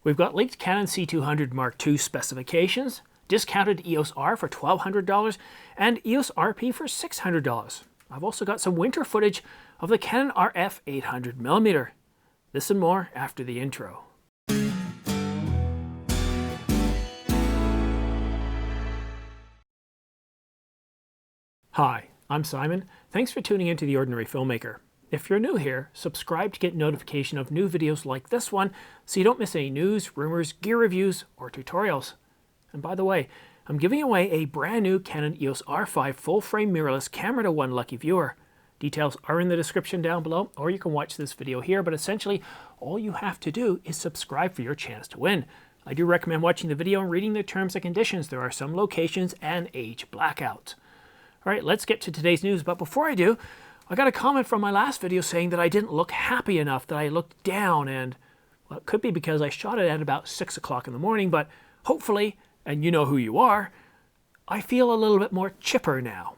We've got leaked Canon C200 Mark II specifications, discounted EOS R for $1,200, and EOS RP for $600. I've also got some winter footage of the Canon RF 800mm. This and more after the intro. Hi, I'm Simon. Thanks for tuning into The Ordinary Filmmaker. If you're new here, subscribe to get notification of new videos like this one so you don't miss any news, rumors, gear reviews, or tutorials. And by the way, I'm giving away a brand new Canon EOS R5 full-frame mirrorless camera to one lucky viewer. Details are in the description down below, or you can watch this video here, but essentially all you have to do is subscribe for your chance to win. I do recommend watching the video and reading the terms and conditions. There are some locations and age blackouts. All right, let's get to today's news, but before I do, I got a comment from my last video saying that I didn't look happy enough, that I looked down, and well, it could be because I shot it at about 6 o'clock in the morning, but hopefully, and you know who you are, I feel a little bit more chipper now.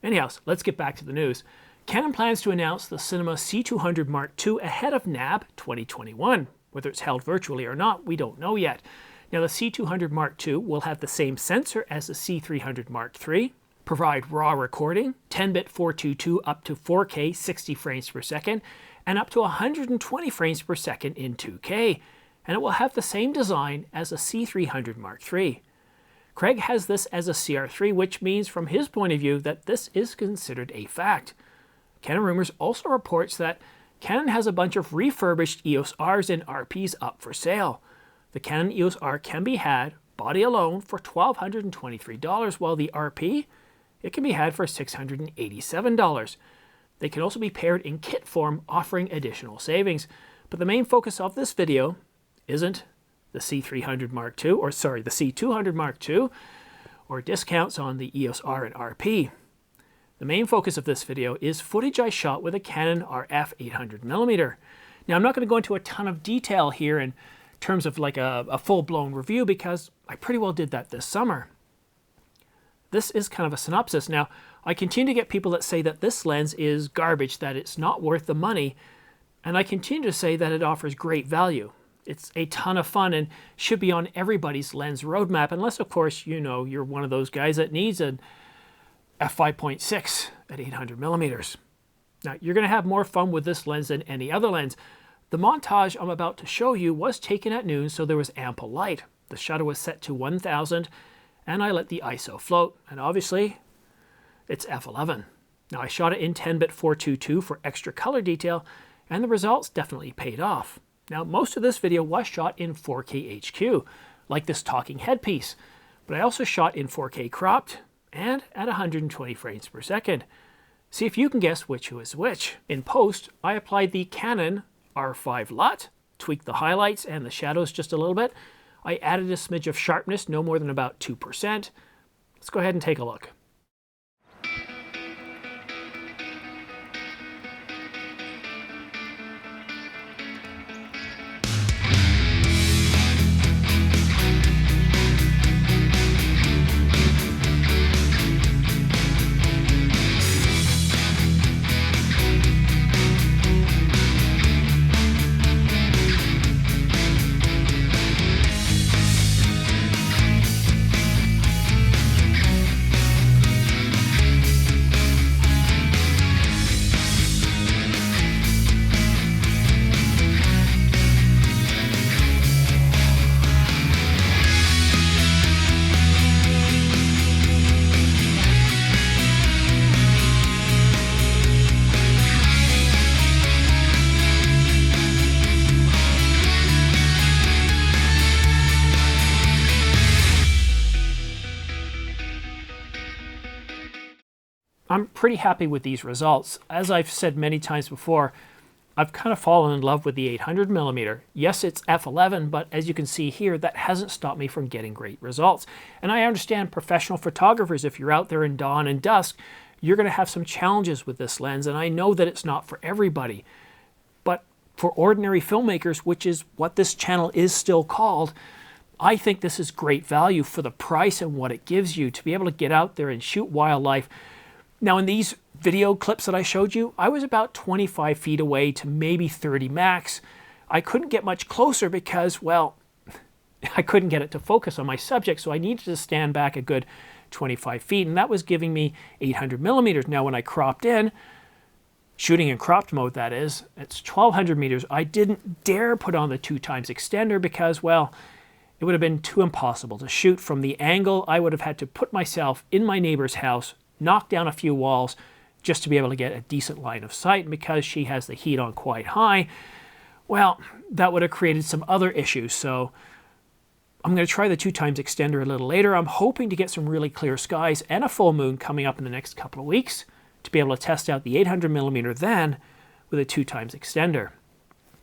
Anyhow, let's get back to the news. Canon plans to announce the Cinema C200 Mark II ahead of NAB 2021. Whether it's held virtually or not, we don't know yet. Now, the C200 Mark II will have the same sensor as the C300 Mark III, provide raw recording, 10-bit 422 up to 4K 60 frames per second, and up to 120 frames per second in 2K, and it will have the same design as the C300 Mark III. Craig has this as a CR3, which means from his point of view that this is considered a fact. Canon Rumors also reports that Canon has a bunch of refurbished EOS Rs and RPs up for sale. The Canon EOS R can be had, body alone, for $1,223, while the RP, it can be had for $687. They can also be paired in kit form, offering additional savings. But the main focus of this video isn't the C300 Mark II, or sorry, the C200 Mark II, or discounts on the EOS R and RP. The main focus of this video is footage I shot with a Canon RF 800mm. Now, I'm not going to go into a ton of detail here in terms of like a full-blown review because I pretty well did that this summer. This is kind of a synopsis. Now, I continue to get people that say that this lens is garbage, that it's not worth the money, and I continue to say that it offers great value. It's a ton of fun and should be on everybody's lens roadmap, unless, of course, you know, you're one of those guys that needs an f5.6 at 800mm. Now, you're going to have more fun with this lens than any other lens. The montage I'm about to show you was taken at noon, so there was ample light. The shutter was set to 1000, and I let the ISO float, and obviously, it's f11. Now, I shot it in 10-bit 422 for extra color detail, and the results definitely paid off. Now, most of this video was shot in 4K HQ, like this talking headpiece, but I also shot in 4K cropped and at 120 frames per second. See if you can guess which is which. In post, I applied the Canon R5 LUT, tweaked the highlights and the shadows just a little bit. I added a smidge of sharpness, no more than about 2%. Let's go ahead and take a look. I'm pretty happy with these results. As I've said many times before, I've kind of fallen in love with the 800mm. Yes, it's f11, but as you can see here, that hasn't stopped me from getting great results. And I understand professional photographers, if you're out there in dawn and dusk, you're going to have some challenges with this lens, and I know that it's not for everybody. But for ordinary filmmakers, which is what this channel is still called, I think this is great value for the price and what it gives you to be able to get out there and shoot wildlife. Now, in these video clips that I showed you, I was about 25 feet away to maybe 30 max. I couldn't get much closer because, well, I couldn't get it to focus on my subject, so I needed to stand back a good 25 feet, and that was giving me 800 millimeters. Now, when I cropped in, shooting in cropped mode, that is, it's 1200 meters. I didn't dare put on the 2x extender because, well, it would have been too impossible to shoot from the angle. I would have had to put myself in my neighbor's house, knock down a few walls just to be able to get a decent line of sight. And because she has the heat on quite high, well, that would have created some other issues. So I'm going to try the 2x extender a little later. I'm hoping to get some really clear skies and a full moon coming up in the next couple of weeks to be able to test out the 800 millimeter then with a 2x extender.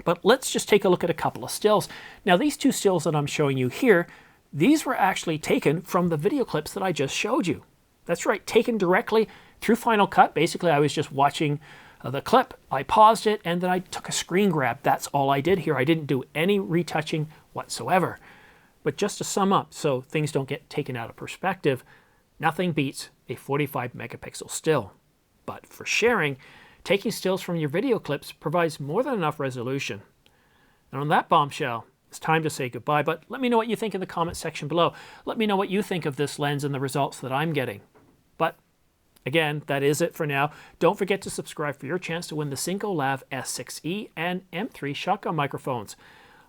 But let's just take a look at a couple of stills. Now, these two stills that I'm showing you here, these were actually taken from the video clips that I just showed you. That's right, taken directly through Final Cut. Basically, I was just watching the clip, I paused it, and then I took a screen grab. That's all I did here. I didn't do any retouching whatsoever. But just to sum up, so things don't get taken out of perspective, nothing beats a 45 megapixel still. But for sharing, taking stills from your video clips provides more than enough resolution. And on that bombshell, it's time to say goodbye, but let me know what you think in the comment section below. Let me know what you think of this lens and the results that I'm getting. But again, that is it for now. Don't forget to subscribe for your chance to win the Synco Lav S6E and M3 shotgun microphones.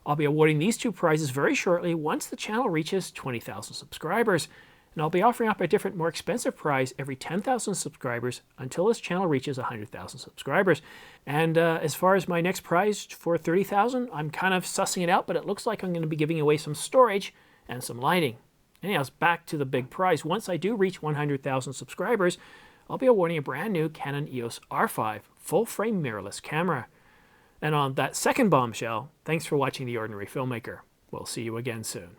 I'll be awarding these two prizes very shortly once the channel reaches 20,000 subscribers. And I'll be offering up a different, more expensive prize every 10,000 subscribers until this channel reaches 100,000 subscribers. And as far as my next prize for 30,000, I'm kind of sussing it out, but it looks like I'm going to be giving away some storage and some lighting. Anyways, back to the big prize. Once I do reach 100,000 subscribers, I'll be awarding a brand new Canon EOS R5 full-frame mirrorless camera. And on that second bombshell, thanks for watching The Ordinary Filmmaker. We'll see you again soon.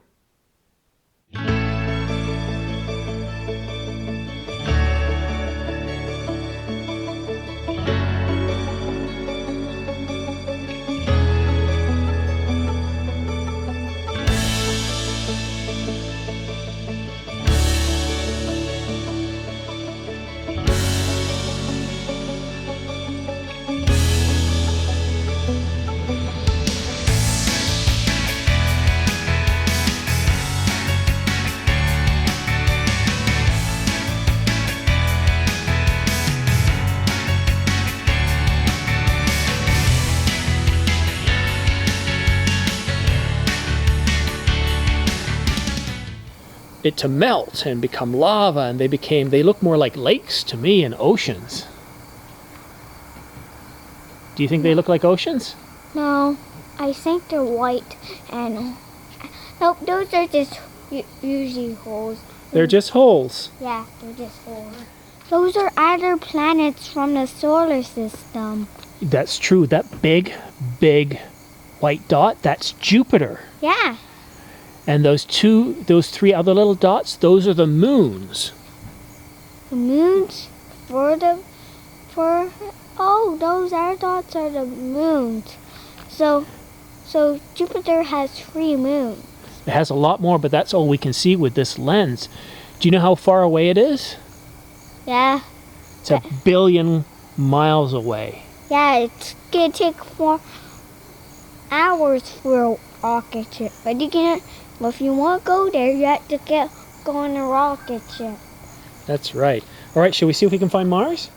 It to melt and become lava, and they look more like lakes to me and oceans. Do you think they look like oceans? No, I think they're white and nope, those are just usually holes. They're just holes. Yeah, they're just holes. Those are other planets from the solar system. That's true. That big white dot, that's Jupiter. Yeah. And those three other little dots, those are the moons. The moons oh, those other dots are the moons. So Jupiter has 3 moons. It has a lot more, but that's all we can see with this lens. Do you know how far away it is? Yeah. It's 1 billion miles away. Yeah, it's gonna take 4 hours for a rocket ship, but if you want to go there, you have to go on a rocket ship. That's right. All right, shall we see if we can find Mars?